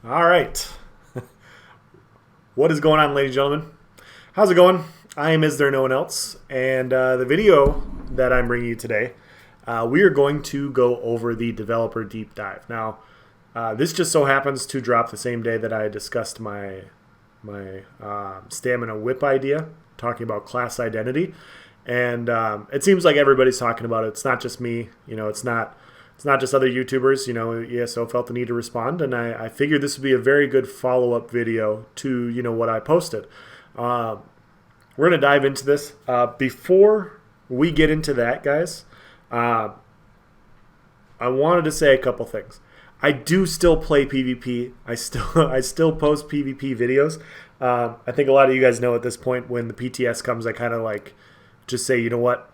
All right. What is going on, ladies and gentlemen? How's it going? I am Is There No One Else? And the video that I'm bringing you today, we are going to go over the developer deep dive. Now, this just so happens to drop the same day that I discussed my stamina whip idea, talking about class identity. And it seems like everybody's talking about it. It's not just me. It's not just other YouTubers. ESO felt the need to respond, and I figured this would be a very good follow-up video to what I posted. We're gonna dive into this. Before we get into that, guys, I wanted to say a couple things. I do still play PvP. I still post PvP videos. I think a lot of you guys know at this point when the PTS comes, I kind of like just say, you know what,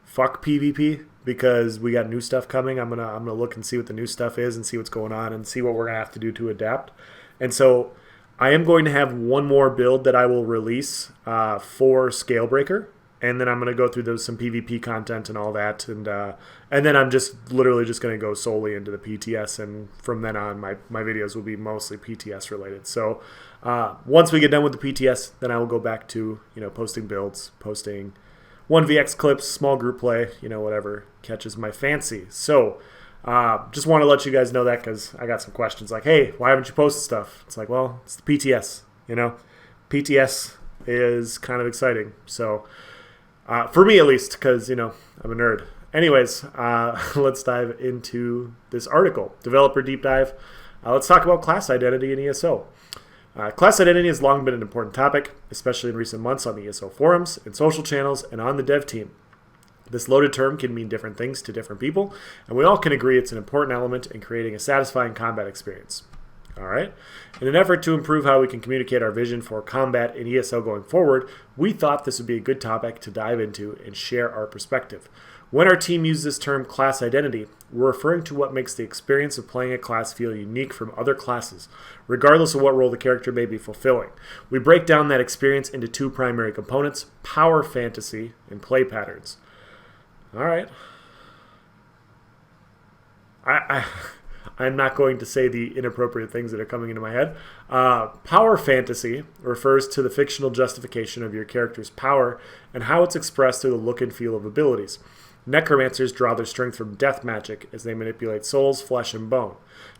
fuck PvP, because we got new stuff coming. I'm gonna look and see what the new stuff is and see what's going on and see what we're gonna have to do to adapt. And so I am going to have one more build that I will release for Scalebreaker, and then I'm gonna go through some PvP content and all that, and then I'm just literally just gonna go solely into the PTS, and from then on my videos will be mostly PTS related. So once we get done with the PTS, then I will go back to posting builds, posting 1vx clips, small group play, whatever catches my fancy. So just want to let you guys know that, because I got some questions like, hey, why haven't you posted stuff? It's like, well, it's the PTS. PTS is kind of exciting. So for me at least, because I'm a nerd. Anyways, let's dive into this article, developer deep dive. Let's talk about class identity in ESO. Class identity has long been an important topic, especially in recent months on the ESO forums, in social channels, and on the dev team. This loaded term can mean different things to different people, and we all can agree it's an important element in creating a satisfying combat experience. All right. In an effort to improve how we can communicate our vision for combat in ESO going forward, we thought this would be a good topic to dive into and share our perspective. When our team uses this term class identity, we're referring to what makes the experience of playing a class feel unique from other classes, regardless of what role the character may be fulfilling. We break down that experience into two primary components: power fantasy and play patterns. All right. I'm not going to say the inappropriate things that are coming into my head. Power fantasy refers to the fictional justification of your character's power and how it's expressed through the look and feel of abilities. Necromancers draw their strength from death magic as they manipulate souls, flesh, and bone.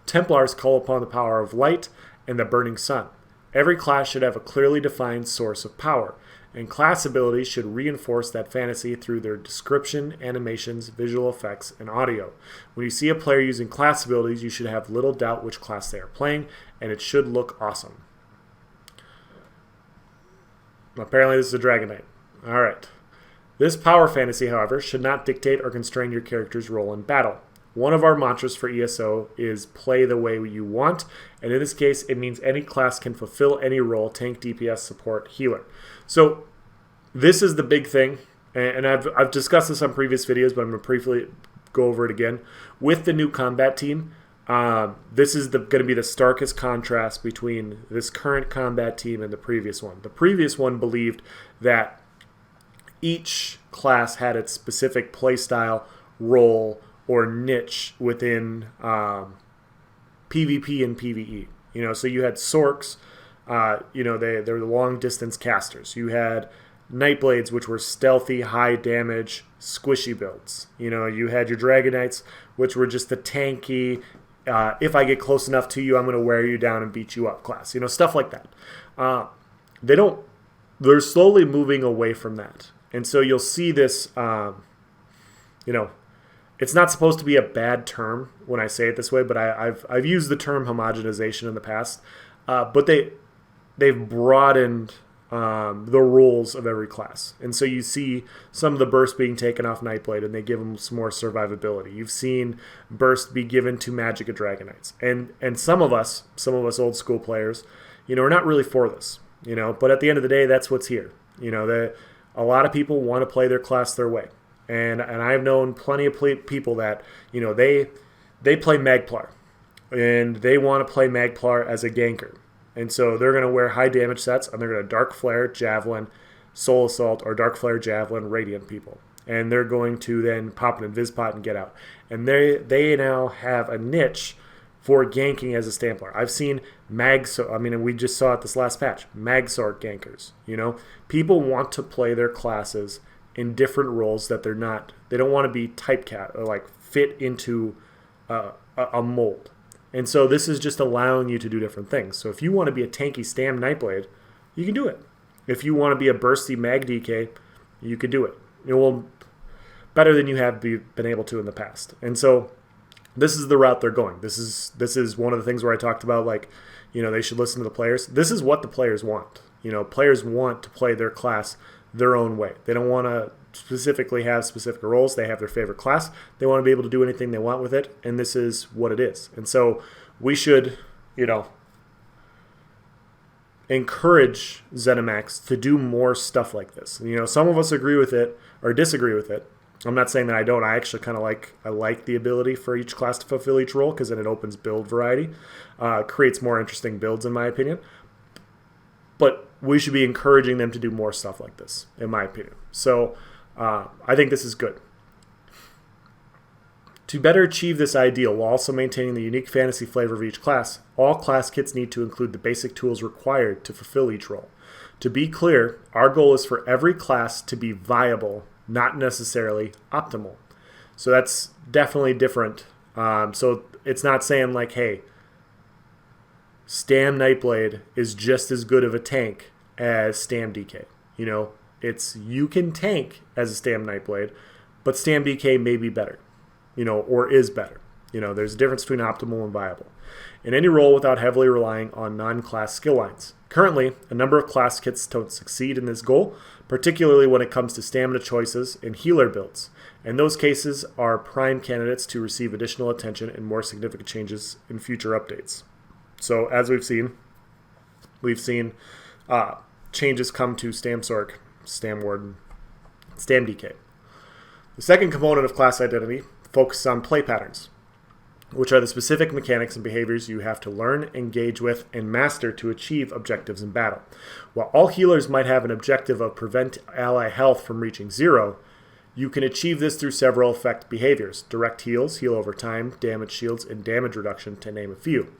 Templars call upon the power of light and the burning sun. Every class should have a clearly defined source of power, and class abilities should reinforce that fantasy through their description, animations, visual effects, and audio. When you see a player using class abilities, you should have little doubt which class they are playing, and it should look awesome. Apparently this is a Dragon Knight. All right. This power fantasy, however, should not dictate or constrain your character's role in battle. One of our mantras for ESO is play the way you want, and in this case, it means any class can fulfill any role: tank, DPS, support, healer. So this is the big thing, and I've discussed this on previous videos, but I'm going to briefly go over it again. With the new combat team, this is going to be the starkest contrast between this current combat team and the previous one. The previous one believed that each class had its specific playstyle, role, or niche within PvP and PvE. So you had Sorks, they're the long distance casters. You had Nightblades, which were stealthy, high damage, squishy builds. You had your Dragon Knights, which were just the tanky, if I get close enough to you, I'm going to wear you down and beat you up class. Stuff like that. They're slowly moving away from that. And so you'll see this, it's not supposed to be a bad term when I say it this way, but I've used the term homogenization in the past. But they've broadened the rules of every class. And so you see some of the burst being taken off Nightblade, and they give them some more survivability. You've seen burst be given to Magicka Dragon Knights. And some of us old school players, are not really for this. But at the end of the day, that's what's here. A lot of people want to play their class their way. And I've known plenty of people that, they play Magplar, and they want to play Magplar as a ganker. And so they're going to wear high damage sets, and they're going to Dark Flare, Javelin, Soul Assault, or Dark Flare, Javelin, Radiant people. And they're going to then pop an Invis Pot and get out. And they now have a niche for ganking as a Stamplar. I've seen we just saw it this last patch, Magsort gankers. People want to play their classes in different roles that they don't want to be typecast or like fit into a mold. And so this is just allowing you to do different things. So if you want to be a tanky Stam Nightblade, you can do it. If you want to be a bursty Mag DK, you can do it. It will better than you have been able to in the past. And so this is the route they're going. This is one of the things where I talked about, like, they should listen to the players. This is what the players want. Players want to play their class their own way. They don't want to specifically have specific roles. They have their favorite class. They want to be able to do anything they want with it, and this is what it is. And so we should, encourage ZeniMax to do more stuff like this. Some of us agree with it or disagree with it. I'm not saying that I don't. I actually kind of like the ability for each class to fulfill each role, because then it opens build variety, creates more interesting builds in my opinion. But we should be encouraging them to do more stuff like this, in my opinion. So I think this is good. To better achieve this ideal while also maintaining the unique fantasy flavor of each class, all class kits need to include the basic tools required to fulfill each role. To be clear, our goal is for every class to be viable, not necessarily optimal. So that's definitely different. So it's not saying like, hey, Stam Nightblade is just as good of a tank as Stam DK. You can tank as a Stam Nightblade, but Stam DK may be better, or is better. There's a difference between optimal and viable. In any role without heavily relying on non-class skill lines. Currently, a number of class kits don't succeed in this goal, particularly when it comes to stamina choices and healer builds. And those cases are prime candidates to receive additional attention and more significant changes in future updates. So as we've seen changes come to Stam Sorc, Stam Warden, Stam DK. The second component of class identity focuses on play patterns, which are the specific mechanics and behaviors you have to learn, engage with, and master to achieve objectives in battle. While all healers might have an objective of prevent ally health from reaching 0, you can achieve this through several effect behaviors: direct heals, heal over time, damage shields, and damage reduction, to name a few.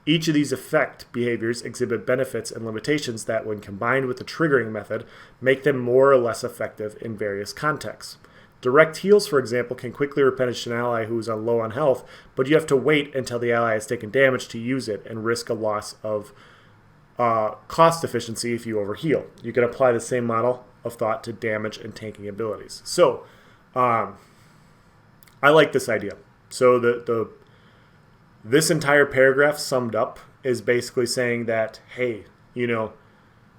Each of these effect behaviors exhibit benefits and limitations that, when combined with the triggering method, make them more or less effective in various contexts. Direct heals, for example, can quickly replenish an ally who is low on health, but you have to wait until the ally has taken damage to use it and risk a loss of cost efficiency if you overheal. You can apply the same model of thought to damage and tanking abilities. So, I like this idea. So this entire paragraph summed up is basically saying that, hey,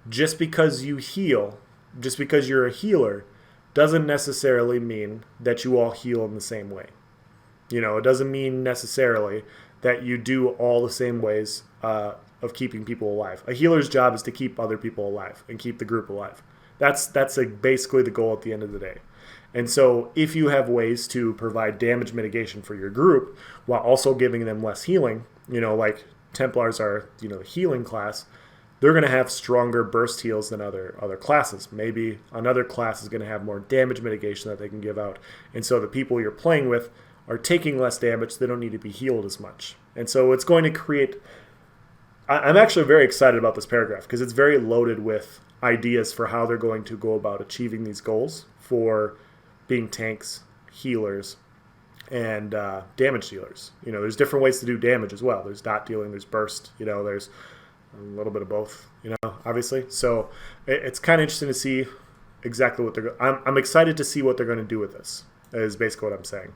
just because you heal, just because you're a healer, doesn't necessarily mean that you all heal in the same way. It doesn't mean necessarily that you do all the same ways of keeping people alive. A healer's job is to keep other people alive and keep the group alive. That's basically the goal at the end of the day. And so if you have ways to provide damage mitigation for your group while also giving them less healing, like Templars are, the healing class, they're going to have stronger burst heals than other classes. Maybe another class is going to have more damage mitigation that they can give out. And so the people you're playing with are taking less damage. They don't need to be healed as much. And so it's going to create... I'm actually very excited about this paragraph because it's very loaded with ideas for how they're going to go about achieving these goals for being tanks, healers, and damage dealers. There's different ways to do damage as well. There's dot dealing, there's burst, there's a little bit of both, obviously. So it's kind of interesting to see exactly what I'm excited to see what they're going to do with this, is basically what I'm saying.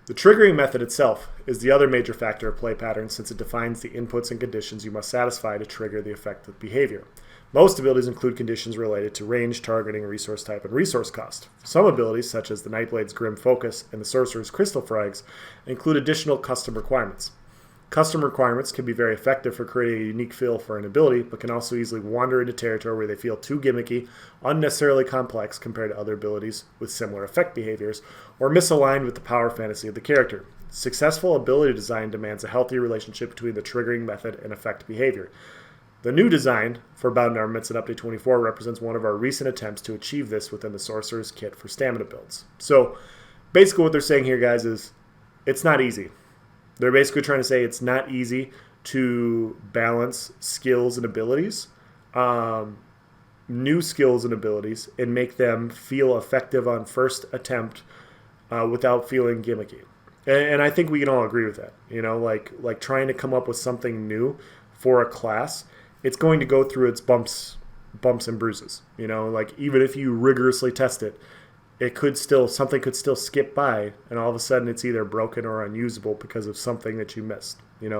The triggering method itself is the other major factor of play patterns, since it defines the inputs and conditions you must satisfy to trigger the effective behavior. Most abilities include conditions related to range, targeting, resource type, and resource cost. Some abilities, such as the Nightblade's Grim Focus and the Sorcerer's Crystal Frags, include additional custom requirements. Custom requirements can be very effective for creating a unique feel for an ability, but can also easily wander into territory where they feel too gimmicky, unnecessarily complex compared to other abilities with similar effect behaviors, or misaligned with the power fantasy of the character. Successful ability design demands a healthy relationship between the triggering method and effect behavior. The new design for Bound Armaments in Update 24 represents one of our recent attempts to achieve this within the Sorcerer's Kit for stamina builds. So basically what they're saying here, guys, is it's not easy. They're basically trying to say it's not easy to balance skills and abilities, new skills and abilities, and make them feel effective on first attempt without feeling gimmicky. And I think we can all agree with that. Like trying to come up with something new for a class, it's going to go through its bumps and bruises. Like even if you rigorously test it, something could still skip by, and all of a sudden it's either broken or unusable because of something that you missed. It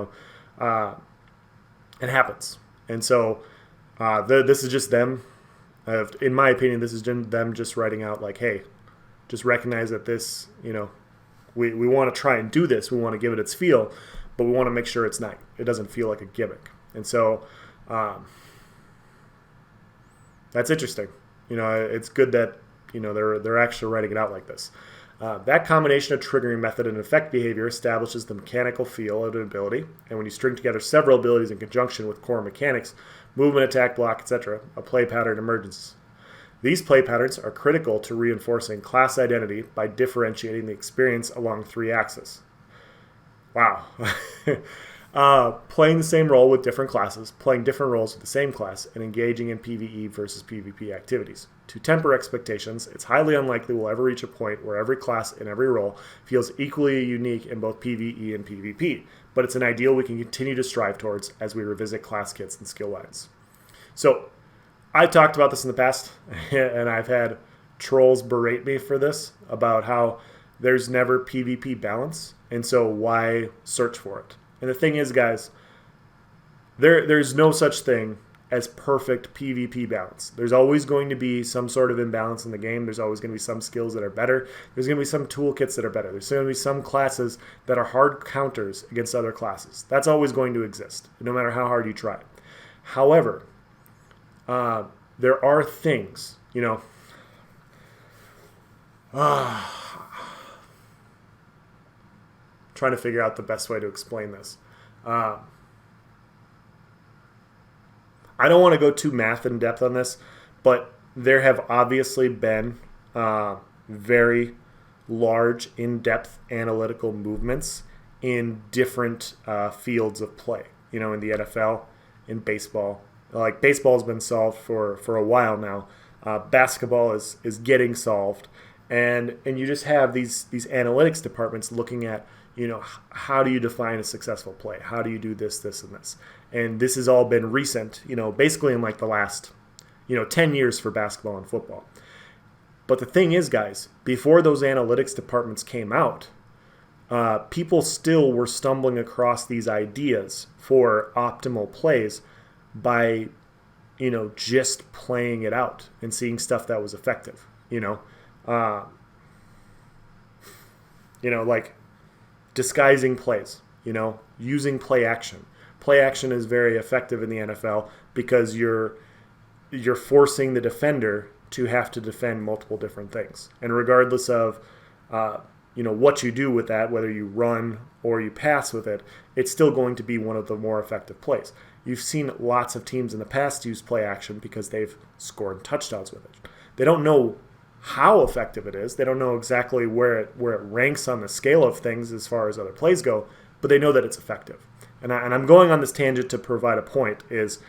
happens. And so this is just them. In my opinion, this is them just writing out like, hey, just recognize that this, we want to try and do this. We want to give it its feel, but we want to make sure it doesn't feel like a gimmick. And so that's interesting. It's good that they're actually writing it out like this. That combination of triggering method and effect behavior establishes the mechanical feel of an ability, and when you string together several abilities in conjunction with core mechanics, movement, attack, block, etc., a play pattern emerges. These play patterns are critical to reinforcing class identity by differentiating the experience along 3 axes. Wow. Playing the same role with different classes, playing different roles with the same class, and engaging in PvE versus PvP activities. To temper expectations, it's highly unlikely we'll ever reach a point where every class and every role feels equally unique in both PvE and PvP, but it's an ideal we can continue to strive towards as we revisit class kits and skill lines. So, I talked about this in the past, and I've had trolls berate me for this, about how there's never PvP balance, and so why search for it? And the thing is, guys, there's no such thing as perfect PvP balance. There's always going to be some sort of imbalance in the game. There's always going to be some skills that are better. There's going to be some toolkits that are better. There's going to be some classes that are hard counters against other classes. That's always going to exist, no matter how hard you try. However, there are things, trying to figure out the best way to explain this. I don't want to go too math in depth on this, but there have obviously been very large, in-depth analytical movements in different fields of play. In the NFL, in baseball. Like baseball has been solved for a while now. Basketball is getting solved, and you just have these analytics departments looking at how do you define a successful play? How do you do this, and this? And this has all been recent, basically in like the last 10 years for basketball and football. But the thing is, guys, before those analytics departments came out, people still were stumbling across these ideas for optimal plays by just playing it out and seeing stuff that was effective. Like disguising plays, using play action. Play action is very effective in the NFL because you're forcing the defender to have to defend multiple different things. And regardless of what you do with that, whether you run or you pass with it, it's still going to be one of the more effective plays. You've seen lots of teams in the past use play action because they've scored touchdowns with it. They don't know how effective it is. They don't know exactly where it ranks on the scale of things as far as other plays go, but they know that it's effective. And I'm going on this tangent to provide a point is,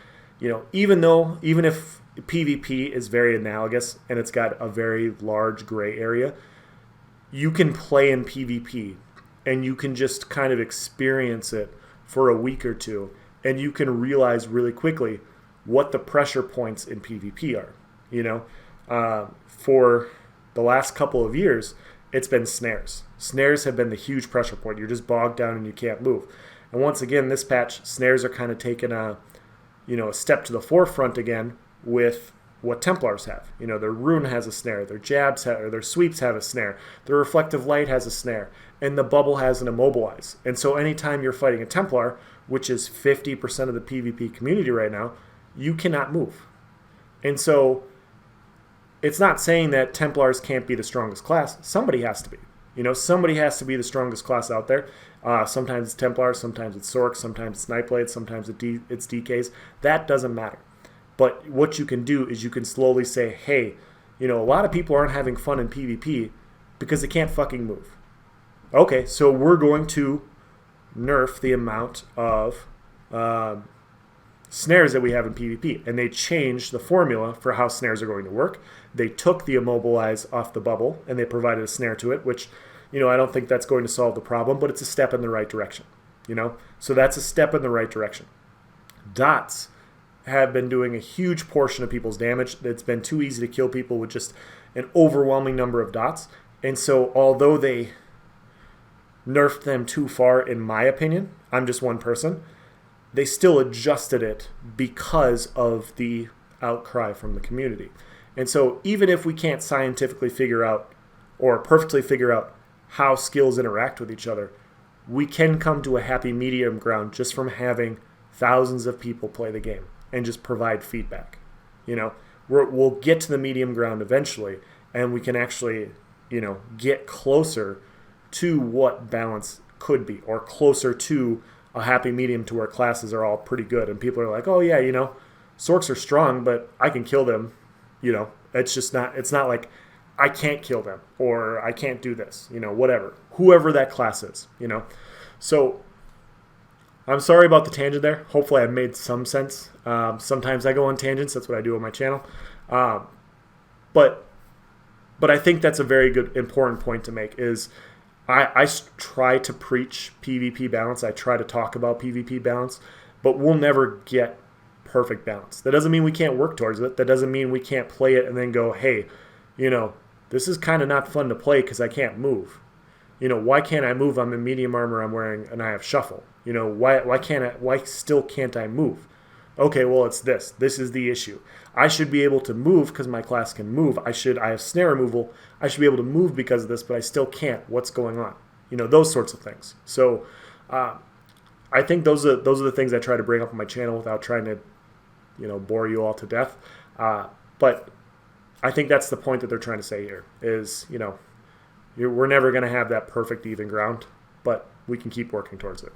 even if PvP is very analogous and it's got a very large gray area, you can play in PvP and you can just kind of experience it for a week or two, and you can realize really quickly what the pressure points in PvP are. For the last couple of years, it's been snares. Snares have been the huge pressure point. You're just bogged down and you can't move. And once again, this patch, snares are kind of taking a step to the forefront again with what Templars have. Their rune has a snare, their jabs or their sweeps have a snare, their reflective light has a snare, and the bubble has an immobilize. And so anytime you're fighting a Templar, which is 50% of the PvP community right now, you cannot move. And so it's not saying that Templars can't be the strongest class. Somebody has to be. Somebody has to be the strongest class out there. Sometimes it's Templars, sometimes it's Sorks, sometimes it's Nightblades, sometimes it's DKs. That doesn't matter. But what you can do is you can slowly say, hey, a lot of people aren't having fun in PvP because they can't fucking move. Okay, so we're going to nerf the amount of snares that we have in PvP. And they changed the formula for how snares are going to work. They took the immobilize off the bubble and they provided a snare to it, which, I don't think that's going to solve the problem, but it's a step in the right direction. So that's a step in the right direction. Dots have been doing a huge portion of people's damage. It's been too easy to kill people with just an overwhelming number of dots. And so although they nerfed them too far, in my opinion, I'm just one person, they still adjusted it because of the outcry from the community. And so even if we can't scientifically figure out or perfectly figure out how skills interact with each other, we can come to a happy medium ground just from having thousands of people play the game and just provide feedback. We'll get to the medium ground eventually, and we can actually, get closer to what balance could be, or closer to a happy medium to where classes are all pretty good. And people are like, oh yeah, Sorks are strong, but I can kill them. It's not like I can't kill them or I can't do this, whatever, whoever that class is, So I'm sorry about the tangent there. Hopefully I made some sense. Sometimes I go on tangents. That's what I do on my channel. But I think that's a very good, important point to make is I try to preach PvP balance. I try to talk about PvP balance, but we'll never get perfect balance. That doesn't mean we can't work towards it. That doesn't mean we can't play it and then go, hey, this is kind of not fun to play because I can't move. Why can't I move? I'm in medium armor I'm wearing and I have shuffle. Why still can't I move? Okay, well, it's this. This is the issue. I should be able to move because my class can move. I have snare removal. I should be able to move because of this, but I still can't. What's going on? Those sorts of things. So I think those are the things I try to bring up on my channel without trying to, bore you all to death. But I think that's the point that they're trying to say here is, we're never going to have that perfect even ground, but we can keep working towards it.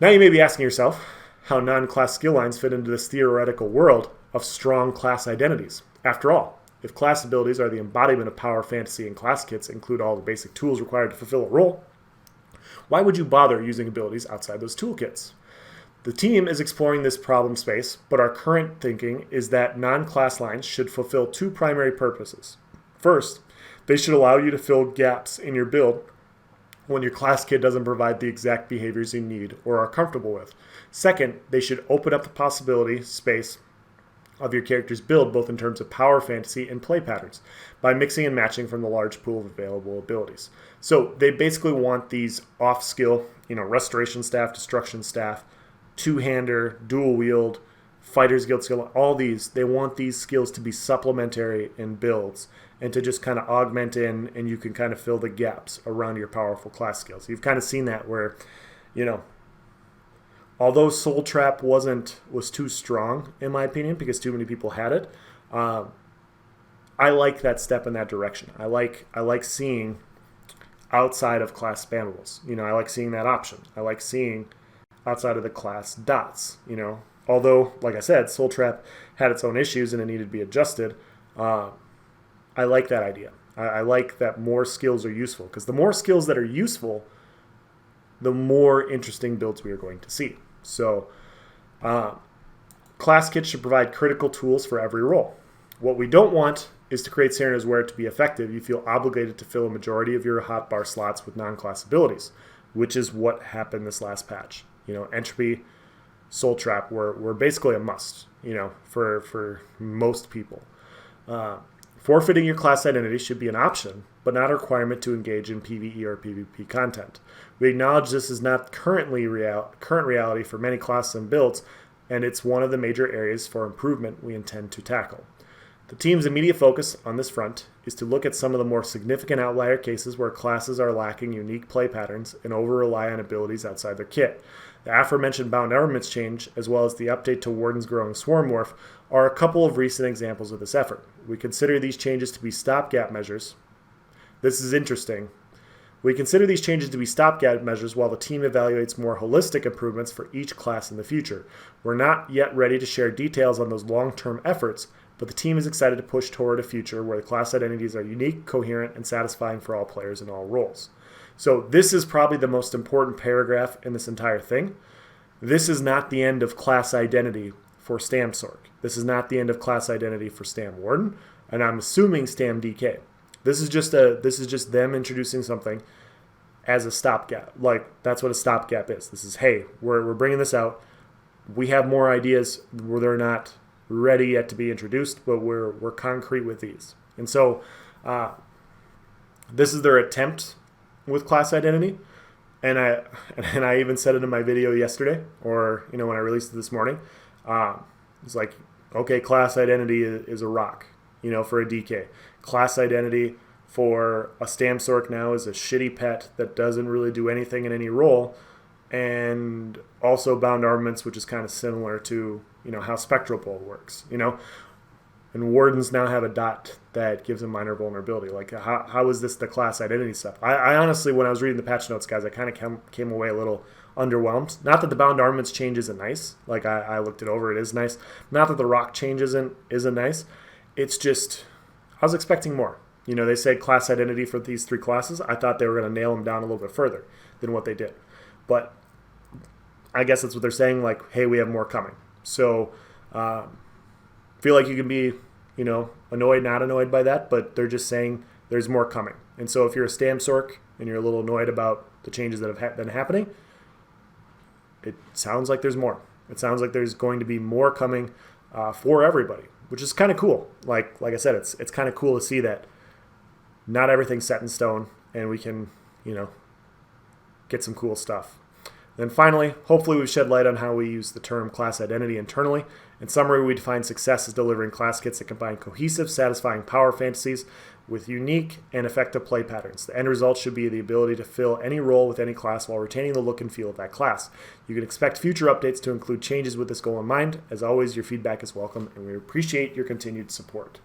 Now you may be asking yourself how non-class skill lines fit into this theoretical world of strong class identities. After all, if class abilities are the embodiment of power, fantasy, and class kits include all the basic tools required to fulfill a role, why would you bother using abilities outside those toolkits? The team is exploring this problem space, but our current thinking is that non-class lines should fulfill two primary purposes. First, they should allow you to fill gaps in your build when your class kit doesn't provide the exact behaviors you need or are comfortable with. Second, they should open up the possibility space of your character's build both in terms of power, fantasy, and play patterns by mixing and matching from the large pool of available abilities. So they basically want these off-skill, restoration staff, destruction staff, two-hander, dual wield, fighter's guild skill, all these, they want these skills to be supplementary in builds and to just kind of augment in, and you can kind of fill the gaps around your powerful class skills. You've kind of seen that where, although Soul Trap was too strong, in my opinion, because too many people had it, I like that step in that direction. I like seeing outside of class spammables. I like seeing that option. I like seeing outside of the class dots. Although, like I said, Soul Trap had its own issues and it needed to be adjusted. I like that idea. I like that more skills are useful, because the more skills that are useful, the more interesting builds we are going to see. So class kits should provide critical tools for every role. What we don't want is to create scenarios where, to be effective, you feel obligated to fill a majority of your hotbar slots with non-class abilities, which is what happened this last patch. Entropy, Soul Trap were basically a must, for most people. Forfeiting your class identity should be an option, but not a requirement to engage in PvE or PvP content. We acknowledge this is not current reality for many classes and builds, and it's one of the major areas for improvement we intend to tackle. The team's immediate focus on this front is to look at some of the more significant outlier cases where classes are lacking unique play patterns and over-rely on abilities outside their kit. The aforementioned Bound Armaments change, as well as the update to Warden's Growing Swarm Morph, are a couple of recent examples of this effort. We consider these changes to be stopgap measures. This is interesting. We consider these changes to be stopgap measures while the team evaluates more holistic improvements for each class in the future. We're not yet ready to share details on those long-term efforts, but the team is excited to push toward a future where the class identities are unique, coherent, and satisfying for all players in all roles. So this is probably the most important paragraph in this entire thing. This is not the end of class identity for Stamsorc. This is not the end of class identity for Stam Warden, and I'm assuming Stam DK. This is just them introducing something as a stopgap. Like, that's what a stopgap is. This is, hey, we're bringing this out. We have more ideas where they're not ready yet to be introduced, but we're concrete with these. And so this is their attempt with class identity. And I even said it in my video yesterday, or when I released it this morning. It's like, okay, class identity is a rock, for a DK. Class identity for a Stamsorc now is a shitty pet that doesn't really do anything in any role, and also bound armaments, which is kind of similar to how Spectral Pole works, and Wardens now have a dot that gives them minor vulnerability. Like, how is this the class identity stuff? I honestly, when I was reading the patch notes, guys, I kind of came away a little underwhelmed. Not that the bound armaments change isn't nice. Like, I looked it over, it is nice. Not that the rock change isn't nice. It's just, I was expecting more. They said class identity for these 3 classes. I thought they were going to nail them down a little bit further than what they did. But I guess that's what they're saying, like, hey, we have more coming. So feel like you can be, annoyed, not annoyed by that, but they're just saying there's more coming. And so if you're a Stamsorc and you're a little annoyed about the changes that have been happening, it sounds like there's more. It sounds like there's going to be more coming for everybody, which is kind of cool. Like I said, it's kind of cool to see that not everything's set in stone, and we can, get some cool stuff. Then finally, hopefully we've shed light on how we use the term class identity internally. In summary, we define success as delivering class kits that combine cohesive, satisfying power fantasies with unique and effective play patterns. The end result should be the ability to fill any role with any class while retaining the look and feel of that class. You can expect future updates to include changes with this goal in mind. As always, your feedback is welcome, and we appreciate your continued support.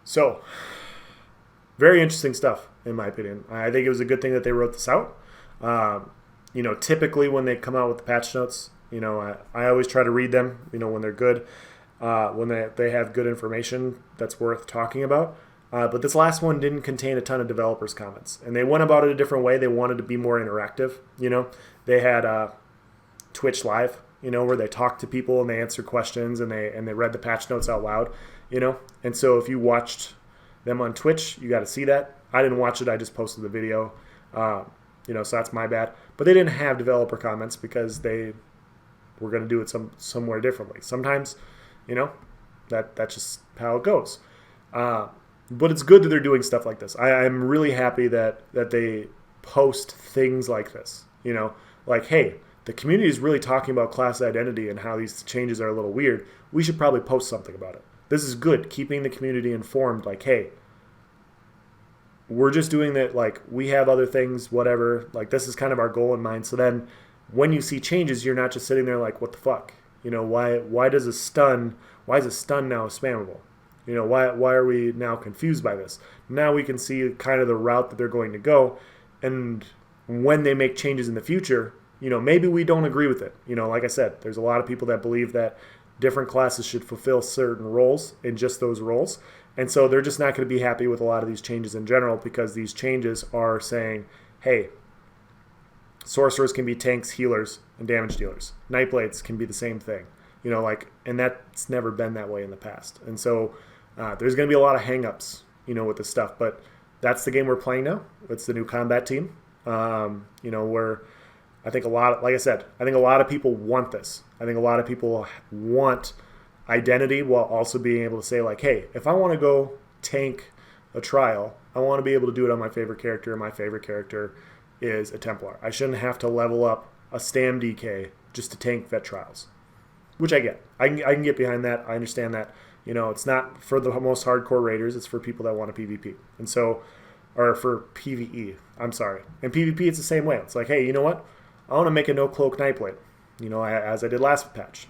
So, very interesting stuff, in my opinion. I think it was a good thing that they wrote this out. Typically when they come out with the patch notes, I always try to read them, when they're good, when they have good information that's worth talking about. But this last one didn't contain a ton of developers' comments, and they went about it a different way. They wanted to be more interactive. They had Twitch Live, where they talked to people and they answered questions and they read the patch notes out loud, And so if you watched them on Twitch, you got to see that. I didn't watch it. I just posted the video. So that's my bad. But they didn't have developer comments because they were going to do it somewhere differently. Sometimes, that's just how it goes. But it's good that they're doing stuff like this. I'm really happy that they post things like this. Like, hey, the community is really talking about class identity and how these changes are a little weird. We should probably post something about it. This is good, keeping the community informed. Like, hey, we're just doing that, like, we have other things, whatever. Like, this is kind of our goal in mind. So then when you see changes, you're not just sitting there like, what the fuck? Why is a stun now spammable? Why are we now confused by this? Now we can see kind of the route that they're going to go. And when they make changes in the future, maybe we don't agree with it. Like I said, there's a lot of people that believe that different classes should fulfill certain roles in just those roles. And so they're just not going to be happy with a lot of these changes in general, because these changes are saying, hey, sorcerers can be tanks, healers, and damage dealers. Nightblades can be the same thing. And that's never been that way in the past. And so there's going to be a lot of hang-ups, with this stuff. But that's the game we're playing now. It's the new combat team. Where I think like I said, I think a lot of people want this. I think a lot of people want identity while also being able to say, like, hey, if I want to go tank a trial, I want to be able to do it on my favorite character, and my favorite character is a Templar. I shouldn't have to level up a Stam DK just to tank vet trials, which I get. I can get behind that. I understand that. It's not for the most hardcore raiders. It's for people that want to PvP. And so, or for PvE, I'm sorry. And PvP, it's the same way. It's like, hey, you know what? I want to make a no-cloak Nightblade, as I did last patch.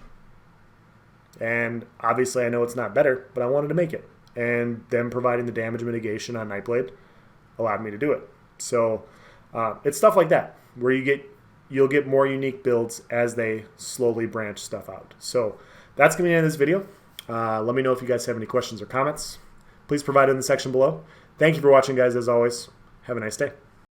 And obviously I know it's not better, but I wanted to make it. And them providing the damage mitigation on Nightblade allowed me to do it. So it's stuff like that, where you'll get more unique builds as they slowly branch stuff out. So that's going to be the end of this video. Let me know if you guys have any questions or comments. Please provide it in the section below. Thank you for watching, guys, as always. Have a nice day.